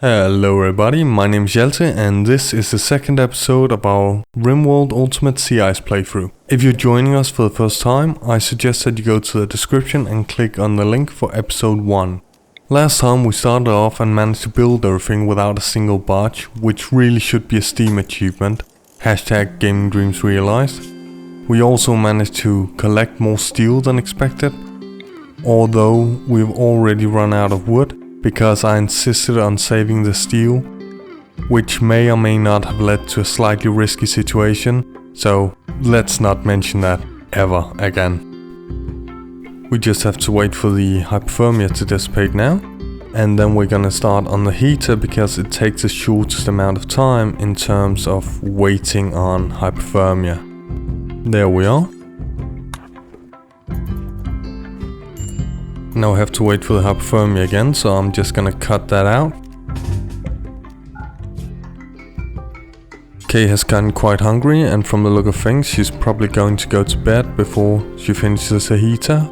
Hello everybody, my name is Hjalte and this is the second episode of our RimWorld Ultimate Sea Ice playthrough. If you're joining us for the first time, I suggest that you go to the description and click on the link for episode 1. Last time we started off and managed to build everything without a single barge, which really should be a Steam achievement. Hashtag Gaming Dreams Realized. We also managed to collect more steel than expected, although we've already run out of wood, because I insisted on saving the steel, which may or may not have led to a slightly risky situation, so let's not mention that ever again. We just have to wait for the hypothermia to dissipate now, and then we're gonna start on the heater because it takes the shortest amount of time in terms of waiting on hypothermia. There we are. Now I have to wait for the hypothermia again, so I'm just gonna cut that out. Kay has gotten quite hungry, and from the look of things she's probably going to go to bed before she finishes the heater.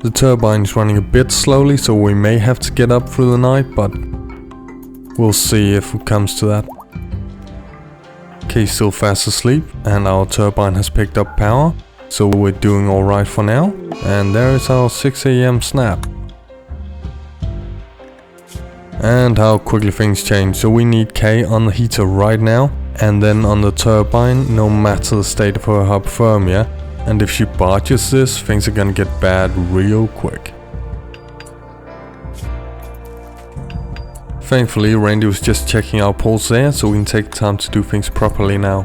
The turbine is running a bit slowly, so we may have to get up through the night, but we'll see if it comes to that. Kay's still fast asleep, and our turbine has picked up power, so we're doing alright for now. And there is our 6 AM snap. And how quickly things change. So we need Kay on the heater right now, and then on the turbine no matter the state of her hypothermia. And if she barges this, things are gonna get bad real quick. Thankfully Randy was just checking our pulse there, so we can take the time to do things properly now.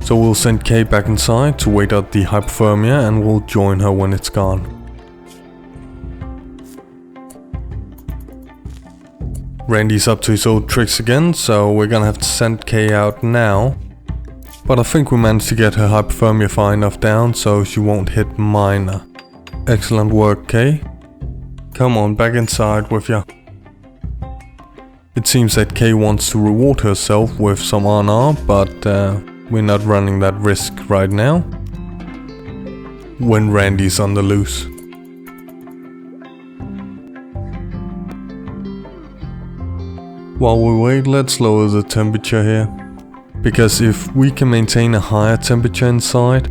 So we'll send Kay back inside to wait out the hypothermia, and we'll join her when it's gone. Randy's up to his old tricks again, so we're gonna have to send Kay out now. But I think we managed to get her hypothermia far enough down so she won't hit minor. Excellent work, Kay. Come on, back inside with ya. It seems that Kay wants to reward herself with some R&R, but we're not running that risk right now, when Randy's on the loose. While we wait, let's lower the temperature here, because if we can maintain a higher temperature inside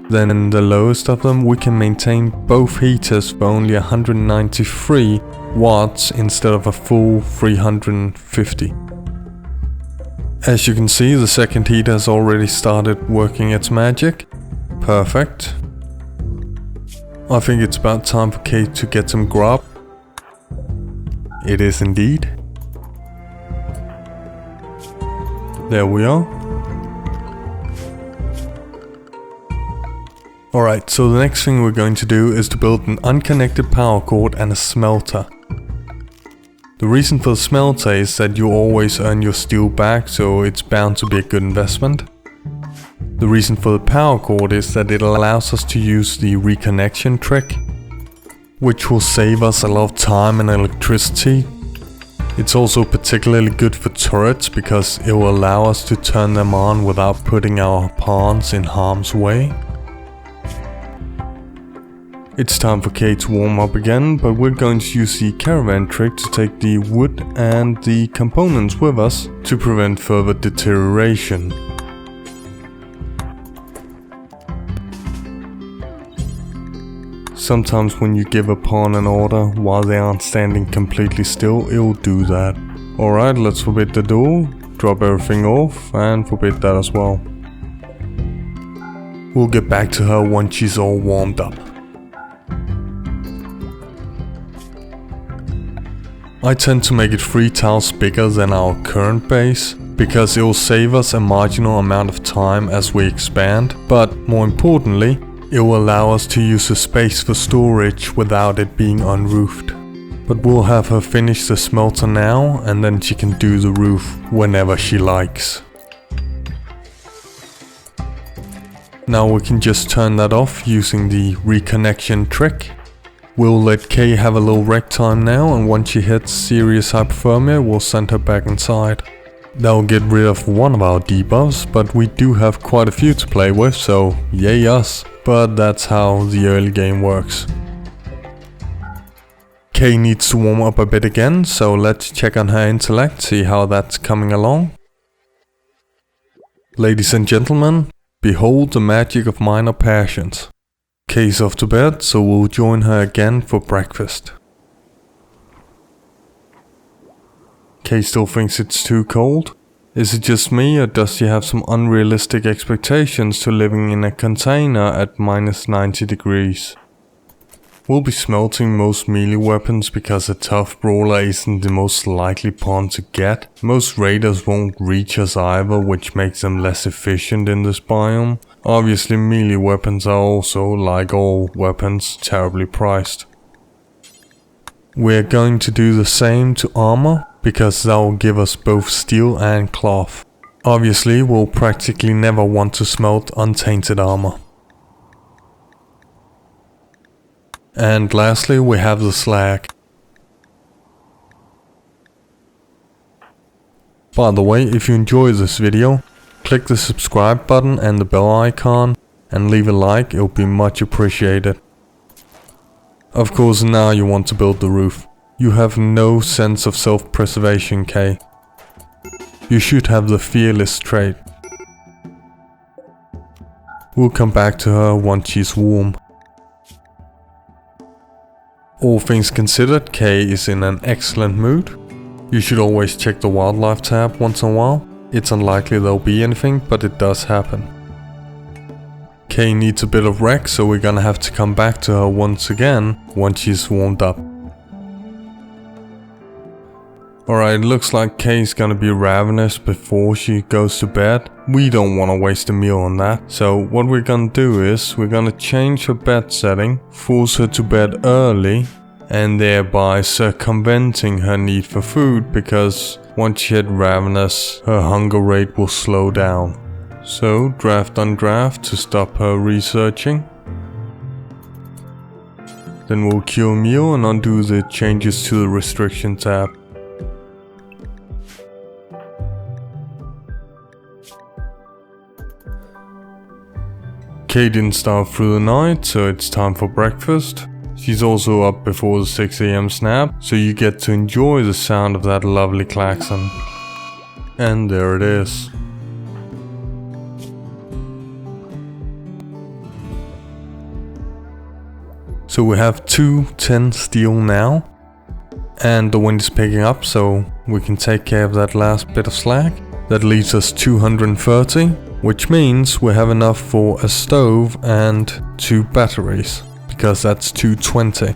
than in the lowest of them, we can maintain both heaters for only 193 watts instead of a full 350. As you can see, the second heater has already started working its magic. Perfect. I think it's about time for Kate to get some grub. It is indeed. There we are. Alright, so the next thing we're going to do is to build an unconnected power cord and a smelter. The reason for the smelter is that you always earn your steel back, so it's bound to be a good investment. The reason for the power cord is that it allows us to use the reconnection trick, which will save us a lot of time and electricity. It's also particularly good for turrets because it will allow us to turn them on without putting our pawns in harm's way. It's time for Kay to warm up again, but we're going to use the caravan trick to take the wood and the components with us to prevent further deterioration. Sometimes when you give a pawn an order while they aren't standing completely still, it will do that. Alright, let's forbid the door, drop everything off, and forbid that as well. We'll get back to her once she's all warmed up. I tend to make it 3 tiles bigger than our current base, because it will save us a marginal amount of time as we expand, but more importantly, it will allow us to use the space for storage without it being unroofed. But we'll have her finish the smelter now, and then she can do the roof whenever she likes. Now we can just turn that off using the reconnection trick. We'll let Kay have a little rec time now, and once she hits serious hypothermia, we'll send her back inside. That'll get rid of one of our debuffs, but we do have quite a few to play with, so yay us. But that's how the early game works. Kay needs to warm up a bit again, so let's check on her intellect, see how that's coming along. Ladies and gentlemen, behold the magic of minor passions. Kay's off to bed, so we'll join her again for breakfast. Kay still thinks it's too cold. Is it just me, or does she have some unrealistic expectations to living in a container at -90 degrees? We'll be smelting most melee weapons because a tough brawler isn't the most likely pawn to get. Most raiders won't reach us either, which makes them less efficient in this biome. Obviously melee weapons are also, like all weapons, terribly priced. We're going to do the same to armor, because that will give us both steel and cloth. Obviously we'll practically never want to smelt untainted armor. And lastly we have the slag. By the way, if you enjoy this video, click the subscribe button and the bell icon and leave a like, it will be much appreciated. Of course now you want to build the roof. You have no sense of self-preservation, Kay. You should have the fearless trait. We'll come back to her once she's warm. All things considered, Kay is in an excellent mood. You should always check the wildlife tab once in a while. It's unlikely there'll be anything, but it does happen. Kay needs a bit of rec, so we're gonna have to come back to her once again once she's warmed up. Alright, looks like Kay's gonna be ravenous before she goes to bed. We don't want to waste a meal on that. So what we're gonna do is, we're gonna change her bed setting, force her to bed early, and thereby circumventing her need for food, because once she had ravenous, her hunger rate will slow down. So draft on draft to stop her researching. Then we'll queue a meal and undo the changes to the restriction tab. Kay didn't starve through the night, so it's time for breakfast. She's also up before the 6 AM snap, so you get to enjoy the sound of that lovely klaxon. And there it is. So we have 210 steel now, and the wind is picking up, so we can take care of that last bit of slag. That leaves us 230. Which means we have enough for a stove and 2 batteries, because that's 220.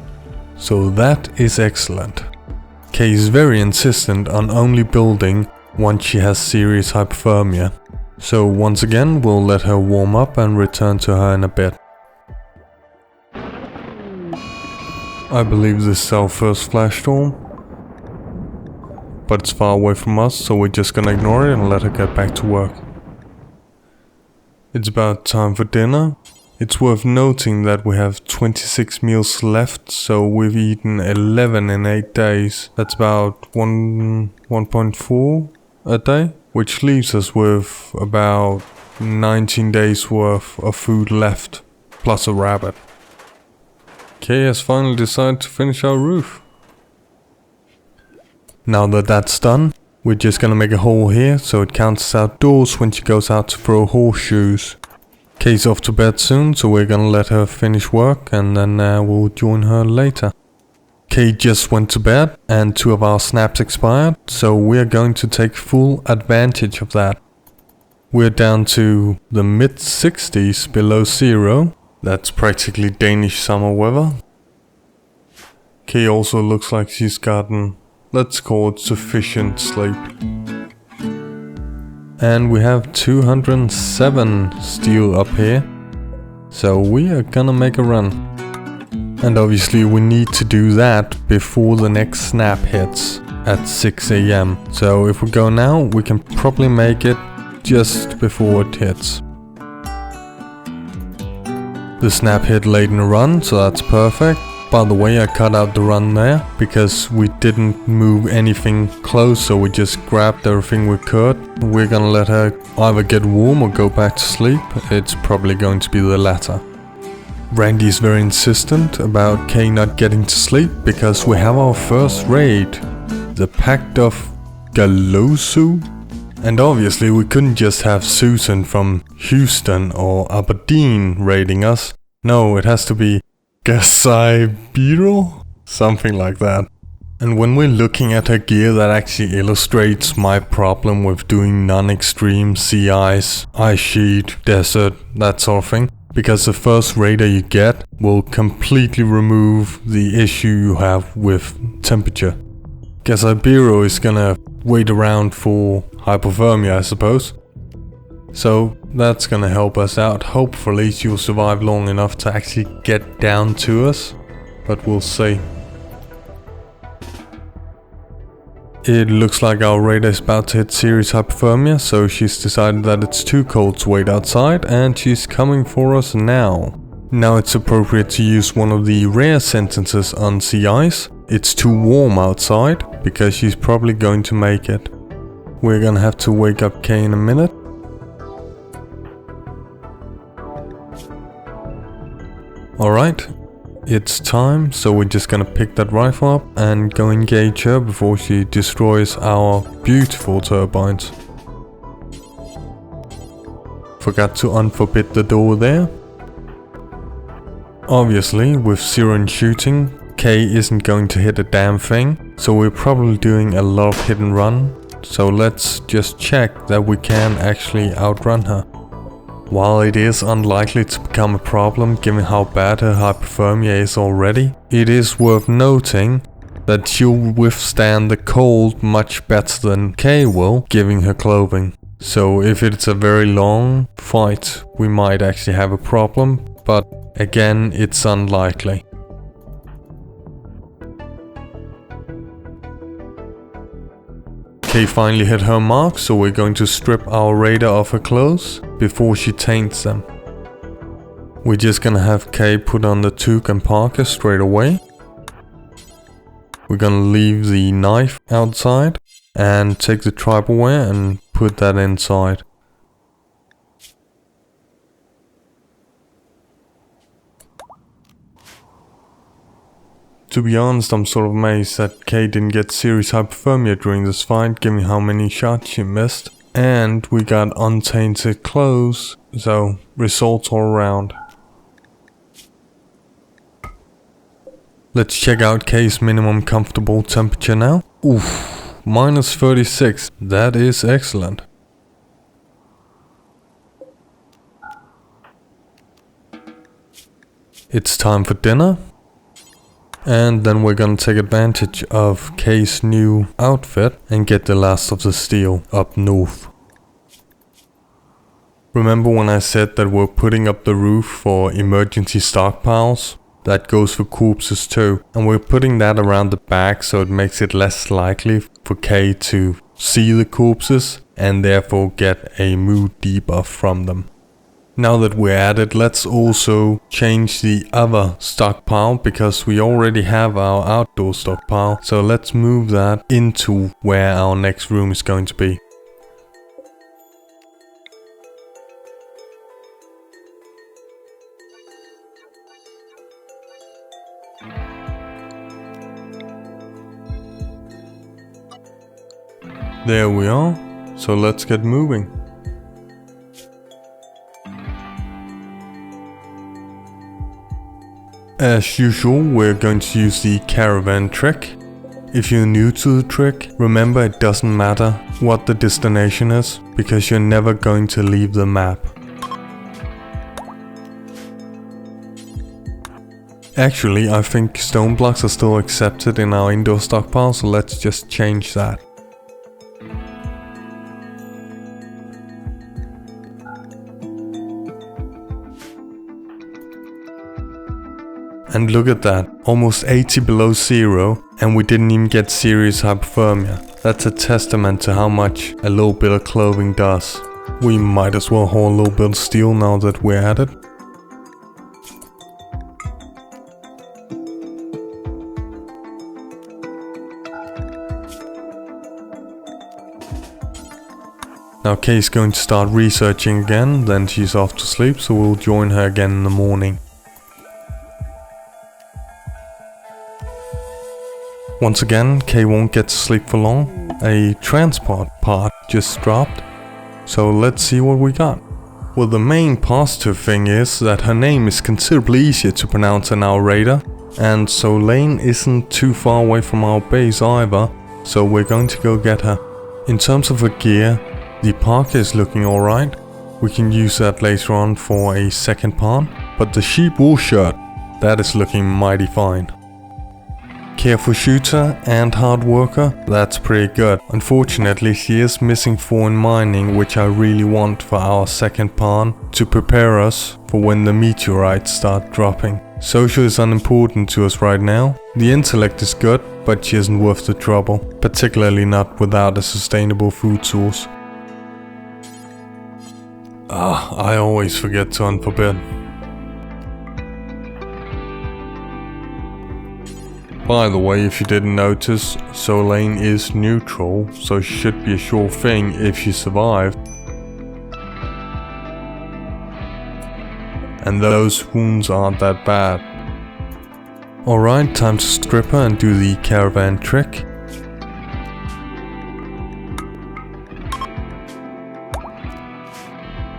So that is excellent. Kay is very insistent on only building once she has serious hypothermia. So once again we'll let her warm up and return to her in a bit. I believe this is our first flash storm. But it's far away from us, so we're just gonna ignore it and let her get back to work. It's about time for dinner. It's worth noting that we have 26 meals left, so we've eaten 11 in 8 days. That's about 1.4 a day, which leaves us with about 19 days worth of food left, plus a rabbit. Kay has finally decided to finish our roof. Now that that's done, we're just gonna make a hole here so it counts as outdoors when she goes out to throw horseshoes. Kay's off to bed soon, so we're gonna let her finish work and then we'll join her later. Kay just went to bed and 2 of our snaps expired, so we're going to take full advantage of that. We're down to the mid-60s below 0. That's practically Danish summer weather. Kay also looks like she's gotten, let's call it, sufficient sleep. And we have 207 steel up here, so we are gonna make a run. And obviously we need to do that before the next snap hits at 6 AM. So if we go now, we can probably make it just before it hits. The snap hit late in the run, so that's perfect. By the way, I cut out the run there because we didn't move anything close, so we just grabbed everything we could. We're gonna let her either get warm or go back to sleep. It's probably going to be the latter. Randy is very insistent about Kay not getting to sleep because we have our first raid, the Pact of Galosu. And obviously we couldn't just have Susan from Houston or Aberdeen raiding us. No, it has to be Gasaibiro? Something like that. And when we're looking at her gear, that actually illustrates my problem with doing non-extreme sea ice sheet, desert, that sort of thing. Because the first raider you get will completely remove the issue you have with temperature. Gasaibiro is gonna wait around for hypothermia, I suppose. So that's gonna help us out. Hopefully she'll survive long enough to actually get down to us. But we'll see. It looks like our raider is about to hit serious hypothermia, so she's decided that it's too cold to wait outside and she's coming for us now. Now it's appropriate to use one of the rare sentences on sea ice. It's too warm outside, because she's probably going to make it. We're gonna have to wake up Kay in a minute. Alright. It's time, so we're just gonna pick that rifle up and go engage her before she destroys our beautiful turbines. Forgot to unforbid the door there. Obviously, with Siren shooting, Kay isn't going to hit a damn thing, so we're probably doing a lot of hit and run. So let's just check that we can actually outrun her. While it is unlikely to become a problem given how bad her hypothermia is already, it is worth noting that she'll withstand the cold much better than Kay will, giving her clothing. So if it's a very long fight, we might actually have a problem, but again, it's unlikely. Kay finally hit her mark, so we're going to strip our raider of her clothes before she taints them. We're just gonna have Kay put on the toque and parka straight away. We're gonna leave the knife outside and take the tribal wear and put that inside. To be honest, I'm sort of amazed that Kay didn't get serious hypothermia during this fight, given how many shots she missed. And we got untainted clothes, so results all around. Let's check out Kay's minimum comfortable temperature now. Oof, minus 36, that is excellent. It's time for dinner. And then we're gonna take advantage of Kay's new outfit and get the last of the steel up north. Remember when I said that we're putting up the roof for emergency stockpiles? That goes for corpses too. And we're putting that around the back so it makes it less likely for Kay to see the corpses and therefore get a mood debuff from them. Now that we're at it, let's also change the other stockpile because we already have our outdoor stockpile. So let's move that into where our next room is going to be. There we are. So let's get moving. As usual, we're going to use the caravan trick. If you're new to the trick, remember it doesn't matter what the destination is, because you're never going to leave the map. Actually, I think stone blocks are still accepted in our indoor stockpile, so let's just change that. And look at that, almost 80 below zero, and we didn't even get serious hypothermia. That's a testament to how much a little bit of clothing does. We might as well haul a little bit of steel now that we're at it. Now Kay's going to start researching again, then she's off to sleep, so we'll join her again in the morning. Once again, Kay won't get to sleep for long. A transport pod just dropped. So let's see what we got. Well, the main positive thing is that her name is considerably easier to pronounce than our raider. And Solane isn't too far away from our base either. So we're going to go get her. In terms of her gear, the parka is looking alright. We can use that later on for a second pawn. But the sheep wool shirt, that is looking mighty fine. Careful shooter and hard worker, that's pretty good. Unfortunately, she is missing 4 in mining, which I really want for our second pawn to prepare us for when the meteorites start dropping. Social is unimportant to us right now. The intellect is good, but she isn't worth the trouble, particularly not without a sustainable food source. I always forget to unforbid. By the way, if you didn't notice, Solane is neutral, so she should be a sure thing if she survived. And those wounds aren't that bad. Alright, time to strip her and do the caravan trick.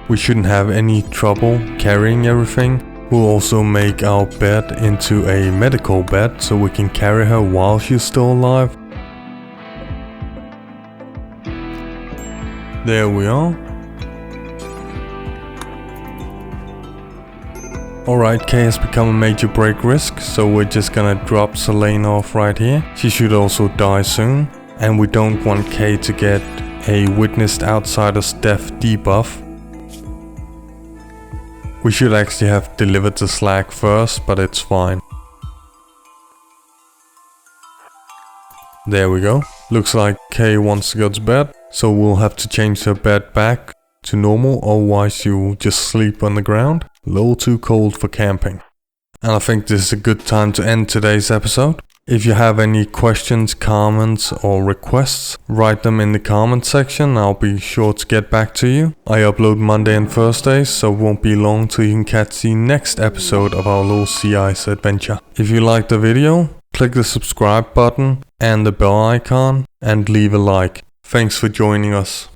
We shouldn't have any trouble carrying everything. We'll also make our bed into a medical bed so we can carry her while she's still alive. There we are. Alright, Kay has become a major break risk, so we're just gonna drop Solane off right here. She should also die soon. And we don't want Kay to get a witnessed outsider's death debuff. We should actually have delivered the slag first, but it's fine. There we go. Looks like Kay wants to go to bed, so we'll have to change her bed back to normal, otherwise she'll just sleep on the ground. A little too cold for camping. And I think this is a good time to end today's episode. If you have any questions, comments or requests, write them in the comment section. I'll be sure to get back to you. I upload Monday and Thursdays, so it won't be long till you can catch the next episode of our little sea ice adventure. If you liked the video, click the subscribe button and the bell icon and leave a like. Thanks for joining us.